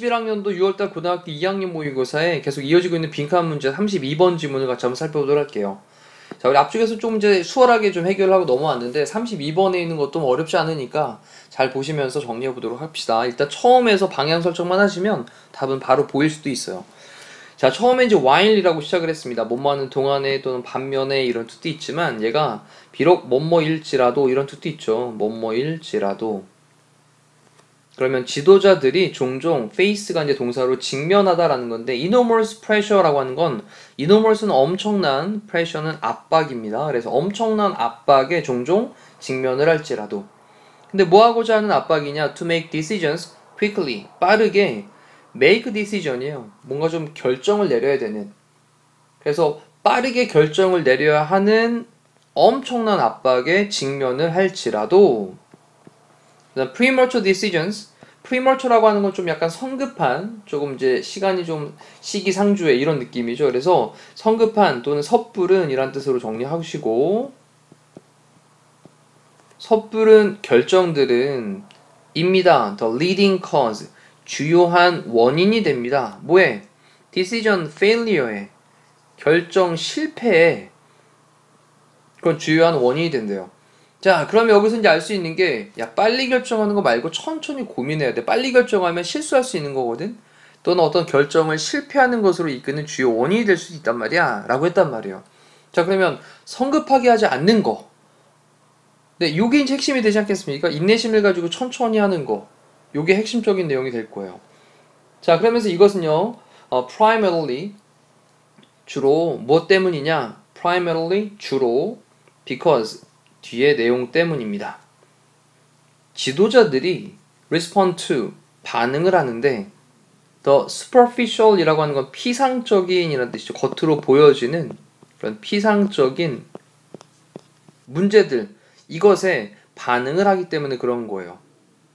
31학년도 6월달 고등학교 2학년 모의고사에 계속 이어지고 있는 빈칸 문제 32번 지문을 같이 한번 살펴보도록 할게요. 자, 우리 앞쪽에서 좀 이제 수월하게 좀 해결하고 넘어왔는데 32번에 있는 것도 어렵지 않으니까 잘 보시면서 정리해 보도록 합시다. 일단 처음에서 방향 설정만 하시면 답은 바로 보일 수도 있어요. 자, 처음에 이제 while이라고 시작을 했습니다. 뭐뭐 하는 동안에 또는 반면에 이런 뜻도 있지만 얘가 비록 뭐뭐일지라도 이런 뜻도 있죠. 뭐뭐일지라도. 그러면 지도자들이 종종 face가 이제 동사로 직면하다라는 건데 enormous pressure라고 하는 건 enormous는 엄청난, pressure는 압박입니다. 그래서 엄청난 압박에 종종 직면을 할지라도. 근데 뭐 하고자 하는 압박이냐? To make decisions quickly, 빠르게 make decision이에요. 뭔가 좀 결정을 내려야 되는. 그래서 빠르게 결정을 내려야 하는 엄청난 압박에 직면을 할지라도. 그다음 premature decisions. premature라고 하는 건 좀 약간 성급한, 조금 이제 시간이 좀 시기상조의 이런 느낌이죠. 그래서 성급한 또는 섣부른 이란 뜻으로 정리하시고, 섣부른 결정들은 입니다. The leading cause, 주요한 원인이 됩니다. 뭐에? decision failure에, 결정 실패에 그건 주요한 원인이 된대요. 자, 그러면 여기서 이제 알 수 있는 게, 야, 빨리 결정하는 거 말고 천천히 고민해야 돼. 빨리 결정하면 실수할 수 있는 거거든? 또는 어떤 결정을 실패하는 것으로 이끄는 주요 원인이 될 수 있단 말이야. 라고 했단 말이에요. 자, 그러면 성급하게 하지 않는 거. 네, 요게 이제 핵심이 되지 않겠습니까? 인내심을 가지고 천천히 하는 거. 요게 핵심적인 내용이 될 거예요. 자, 그러면서 이것은요, primarily, 주로, 뭐 때문이냐? primarily, 주로, because, 뒤에 내용 때문입니다. 지도자들이 respond to, 반응을 하는데 the superficial 이라고 하는 건 피상적인 이라는 뜻이죠. 겉으로 보여지는 그런 피상적인 문제들, 이것에 반응을 하기 때문에 그런 거예요.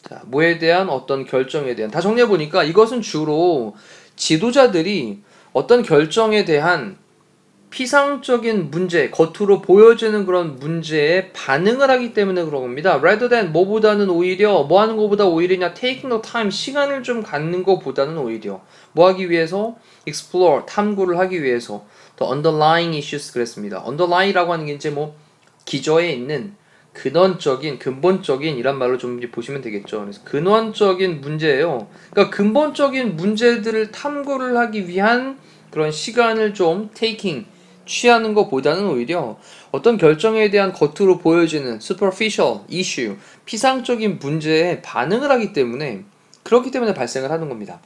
자, 뭐에 대한 어떤 결정에 대한, 다 정리해보니까 이것은 주로 지도자들이 어떤 결정에 대한 피상적인 문제, 겉으로 보여지는 그런 문제에 반응을 하기 때문에 그런 겁니다. Rather than, 뭐보다는 오히려, 뭐 하는 것보다 오히려냐, taking the time, 시간을 좀 갖는 것보다는 오히려, 뭐 하기 위해서? explore, 탐구를 하기 위해서, the underlying issues 그랬습니다. underly라고 하는 게 이제 뭐, 기저에 있는 근원적인, 근본적인 이란 말로 좀 보시면 되겠죠. 그래서 근원적인 문제예요. 그러니까 근본적인 문제들을 탐구를 하기 위한 그런 시간을 좀 taking, 취하는 것보다는 오히려 어떤 결정에 대한 겉으로 보여지는 superficial issue, 피상적인 문제에 반응을 하기 때문에, 그렇기 때문에 발생을 하는 겁니다.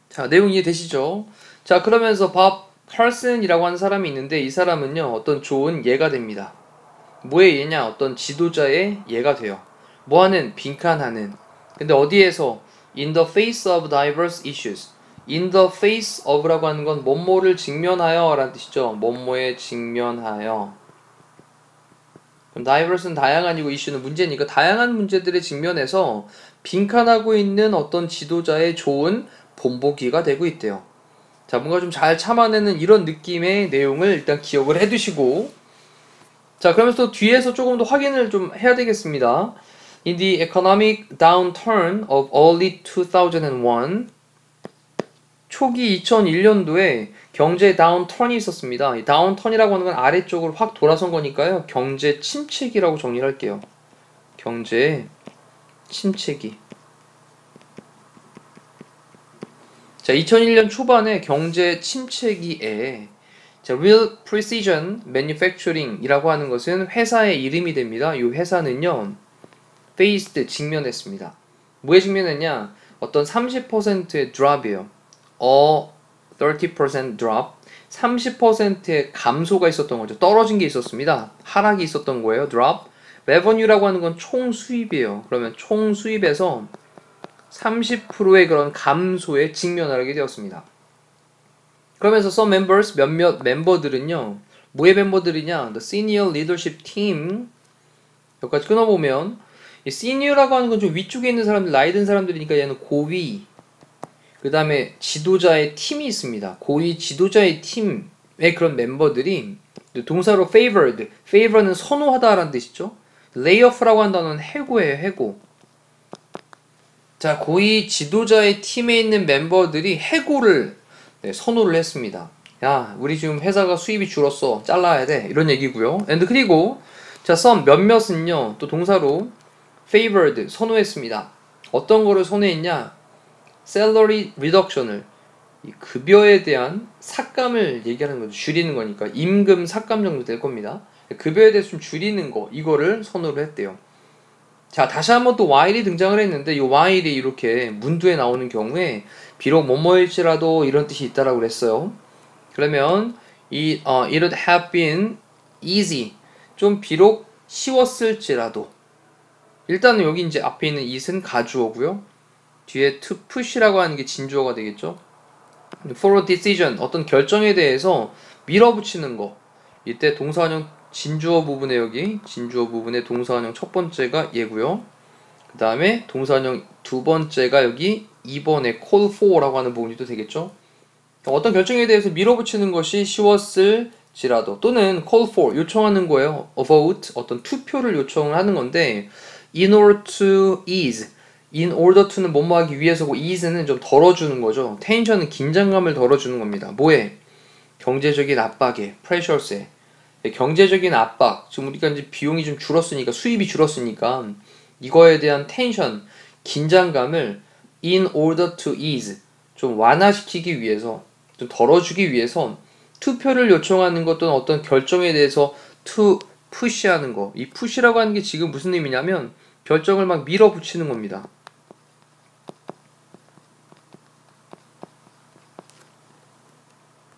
자, 내용 이해되시죠? 자, 그러면서 밥 칼슨이라고 하는 사람이 있는데 이 사람은요, 어떤 좋은 예가 됩니다. 뭐의 예냐? 어떤 지도자의 예가 돼요. 뭐하는? 빈칸하는. 근데 어디에서? In the face of diverse issues. In the face of라고 하는 건 뭐뭐를 직면하여 라는 뜻이죠. 뭐뭐에 직면하여. 그럼 diverse는 다양한이고 issue는 문제니까 다양한 문제들의 직면에서 빈칸하고 있는 어떤 지도자의 좋은 본보기가 되고 있대요. 자, 뭔가 좀 잘 참아내는 이런 느낌의 내용을 일단 기억을 해두시고, 자, 그러면서 또 뒤에서 조금 더 확인을 좀 해야 되겠습니다. In the economic downturn of early 2001, 초기 2001년도에 경제 다운턴이 있었습니다. 이 다운턴이라고 하는 건 아래쪽으로 확 돌아선 거니까요. 경제 침체기라고 정리를 할게요. 경제 침체기. 자, 2001년 초반에 경제 침체기에 자, Real Precision Manufacturing이라고 하는 것은 회사의 이름이 됩니다. 이 회사는요, faced, 직면했습니다. 뭐에 직면했냐? 어떤 30%의 drop이에요. 30% drop, 30%의 감소가 있었던 거죠. 떨어진 게 있었습니다. 하락이 있었던 거예요. drop. revenue라고 하는 건 총 수입이에요. 그러면 총 수입에서 30%의 그런 감소에 직면하게 되었습니다. 그러면서 some members, 몇몇 멤버들은요, 뭐의 멤버들이냐? The senior leadership team. 여기까지 끊어보면, 이 senior라고 하는 건 좀 위쪽에 있는 사람들, 나이 든 사람들이니까 얘는 고위. 그 다음에 지도자의 팀이 있습니다. 고위 지도자의 팀의 그런 멤버들이 동사로 favored, favor는 선호하다라는 뜻이죠. lay off라고 한 단어는 해고예요, 해고. 자, 고위 지도자의 팀에 있는 멤버들이 해고를 선호를 했습니다. 야, 우리 지금 회사가 수입이 줄었어. 잘라야 돼. 이런 얘기고요. and 그리고 자, some 몇몇은요. 또 동사로 favored 선호했습니다. 어떤 거를 선호했냐? salary reduction을 이 급여에 대한 삭감을 얘기하는 거죠. 줄이는 거니까 임금 삭감 정도 될 겁니다. 급여에 대해서 좀 줄이는 거 이거를 선호를 했대요. 자, 다시 한번 또 while이 등장을 했는데 이 while이 이렇게 문두에 나오는 경우에 비록 뭐뭐일지라도 이런 뜻이 있다라고 그랬어요. 그러면 it would have been easy 좀 비록 쉬웠을지라도 일단은 여기 이제 앞에 있는 it은 가주어고요. 뒤에 to push라고 하는 게 진주어가 되겠죠. for a decision 어떤 결정에 대해서 밀어붙이는 거 이때 동사원형 진주어 부분에 여기 진주어 부분에 동사원형 첫 번째가 얘고요. 그 다음에 동사원형 두 번째가 여기 2번에 call for라고 하는 부분이 또 되겠죠. 어떤 결정에 대해서 밀어붙이는 것이 쉬웠을지라도 또는 call for 요청하는 거예요. a vote 어떤 투표를 요청을 하는 건데 in order to ease in order to는 뭐뭐 하기 위해서고 ease는 좀 덜어주는 거죠. 텐션은 긴장감을 덜어주는 겁니다. 뭐에? 경제적인 압박에 pressures에 경제적인 압박 지금 우리가 이제 비용이 좀 줄었으니까 수입이 줄었으니까 이거에 대한 텐션 긴장감을 in order to ease 좀 완화시키기 위해서 좀 덜어주기 위해서 투표를 요청하는 것 또는 어떤 결정에 대해서 to push하는 거 이 push라고 하는 게 지금 무슨 의미냐면 결정을 막 밀어붙이는 겁니다.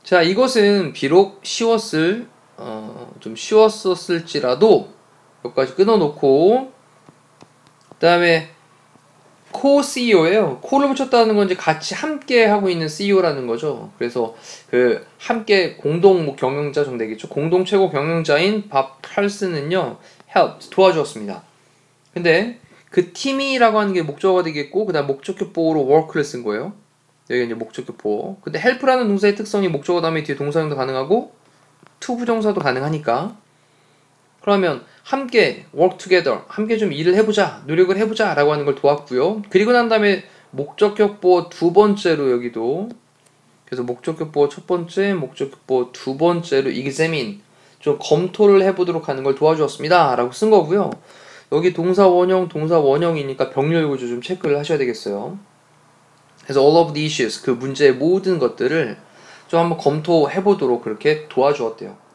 자, 이것은 비록 좀 쉬웠었을지라도 여기까지 끊어놓고 그 다음에 co-CEO예요. 코를 붙였다는 건 이제 같이 함께 하고 있는 CEO라는 거죠. 그래서 그 함께 공동 경영자 정도 되겠죠. 공동 최고 경영자인 밥 칼슨은요, helped 도와주었습니다. 근데 그 팀이라고 하는 게 목적어가 되겠고, 그다음 목적격 보호로 work를 쓴 거예요. 여기 이제 목적격 보호. 근데 help라는 동사의 특성이 목적어 다음에 뒤에 동사형도 가능하고 to 부정사도 가능하니까. 그러면 함께 work together, 함께 좀 일을 해보자, 노력을 해보자 라고 하는 걸 도왔고요. 그리고 난 다음에 목적격 보호 두 번째로 여기도 그래서 목적격 보호 첫 번째, 목적격 보호 두 번째로 examine, 좀 검토를 해보도록 하는 걸 도와주었습니다 라고 쓴 거고요. 여기 동사 원형이니까 병렬 구조 좀 체크를 하셔야 되겠어요. 그래서 all of the issues, 그 문제의 모든 것들을 좀 한번 검토해보도록 그렇게 도와주었대요.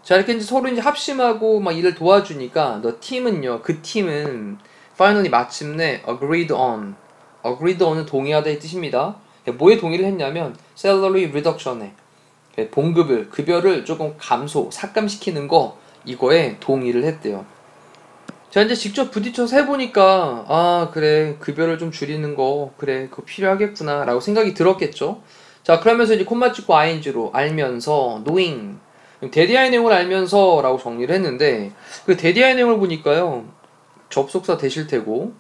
자, 이렇게 이제 서로 이제 합심하고 막 일을 도와주니까 그 팀은 finally 마침내 agreed on은 동의하다의 뜻입니다. 뭐에 동의를 했냐면 salary reduction에 봉급을 급여를 조금 삭감시키는 거 이거에 동의를 했대요. 자, 이제 직접 부딪혀서 해보니까 아 그래 급여를 좀 줄이는 거 그래 그거 필요하겠구나 라고 생각이 들었겠죠. 자, 그러면서 이제 콤마 찍고 ing로 알면서 knowing 데디아의 내용을 알면서 라고 정리를 했는데 그 데디아의 내용을 보니까요 접속사 되실 테고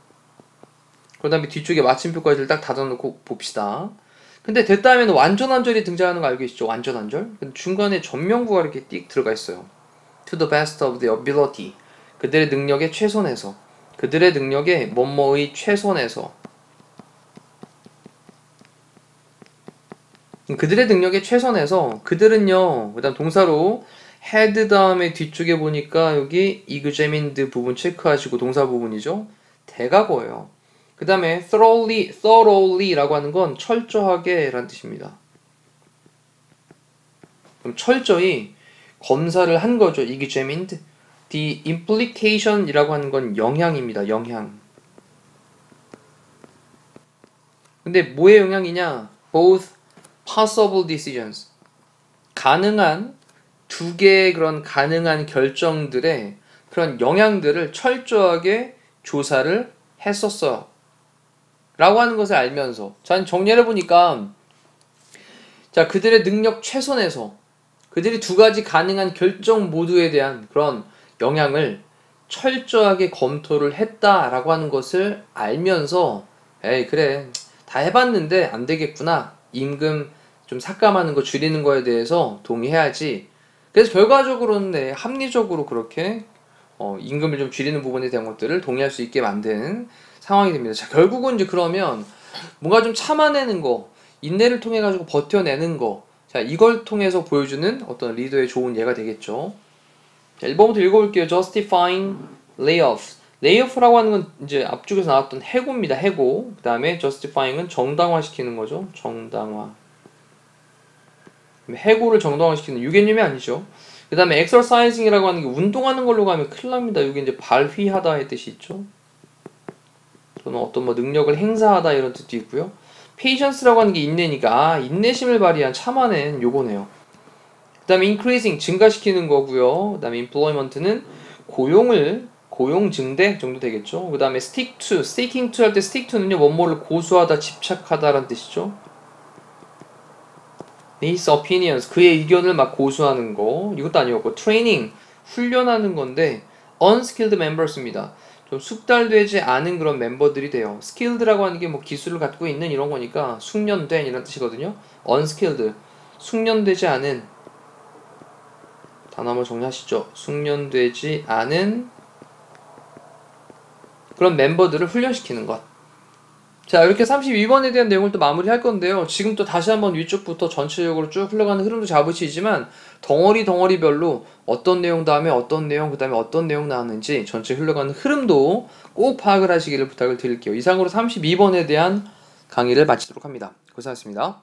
그 다음에 뒤쪽에 마침표까지를 딱 닫아놓고 봅시다. 근데 됐다 하면 완전한절이 등장하는 거 알고 계시죠? 완전한절? 중간에 전명구가 이렇게 띡 들어가 있어요. To the best of their ability, 그들의 능력의 최선에서, 그들의 능력의 뭐뭐의 최선에서, 그들의 능력의 최선에서 그들은요 그 다음 동사로 had 다음에 뒤쪽에 보니까 여기 examined 부분 체크하시고 동사 부분이죠. 대과거예요. 그 다음에 thoroughly 라고 하는 건 철저하게 라는 뜻입니다. 그럼 철저히 검사를 한 거죠. examined. the implication 이라고 하는 건 영향입니다. 영향. 근데 뭐의 영향이냐? both possible decisions, 가능한 두 개의 그런 가능한 결정들의 그런 영향들을 철저하게 조사를 했었어요 라고 하는 것을 알면서 자, 정리를 해보니까 자, 그들의 능력 최선에서 그들이 두 가지 가능한 결정 모두에 대한 그런 영향을 철저하게 검토를 했다라고 하는 것을 알면서 에이 그래 다 해봤는데 안 되겠구나, 임금 좀 삭감하는 거 줄이는 거에 대해서 동의해야지. 그래서 결과적으로는 합리적으로 그렇게 임금을 좀 줄이는 부분에 대한 것들을 동의할 수 있게 만든 상황이 됩니다. 자, 결국은 이제 그러면 뭔가 좀 참아내는 거, 인내를 통해 가지고 버텨내는 거, 자, 이걸 통해서 보여주는 어떤 리더의 좋은 예가 되겠죠. 자, 1번부터 읽어볼게요. justifying layoffs. layoff라고 하는 건 이제 앞쪽에서 나왔던 해고입니다. 해고. 그 다음에 justifying은 정당화시키는 거죠. 정당화. 해고를 정당화시키는 유개념이 아니죠. 그 다음에 exercising이라고 하는 게 운동하는 걸로 가면 큰일 납니다. 여기 이제 발휘하다의 뜻이 있죠. 또는 어떤 뭐 능력을 행사하다 이런 뜻도 있고요. patience라고 하는 게 인내니까 인내심을 발휘한 참아낸 요거네요. 그 다음에 increasing 증가시키는 거고요. 그 다음에 employment는 고용 증대 정도 되겠죠. 그 다음에 sticking to 할 때 stick to는요 원모를 고수하다 집착하다라는 뜻이죠. his opinions 그의 의견을 막 고수하는 거 이것도 아니었고 training 훈련하는 건데 unskilled members입니다. 좀 숙달되지 않은 그런 멤버들이 돼요. skilled라고 하는 게 뭐 기술을 갖고 있는 이런 거니까 숙련된 이런 뜻이거든요. unskilled 숙련되지 않은 단어 한번 정리하시죠. 숙련되지 않은 그런 멤버들을 훈련시키는 것. 자, 이렇게 32번에 대한 내용을 또 마무리할 건데요. 지금 또 다시 한번 위쪽부터 전체적으로 쭉 흘러가는 흐름도 잡으시지만 덩어리별로 어떤 내용 다음에 어떤 내용 그 다음에 어떤 내용 나왔는지 전체 흘러가는 흐름도 꼭 파악을 하시기를 부탁을 드릴게요. 이상으로 32번에 대한 강의를 마치도록 합니다. 고생하셨습니다.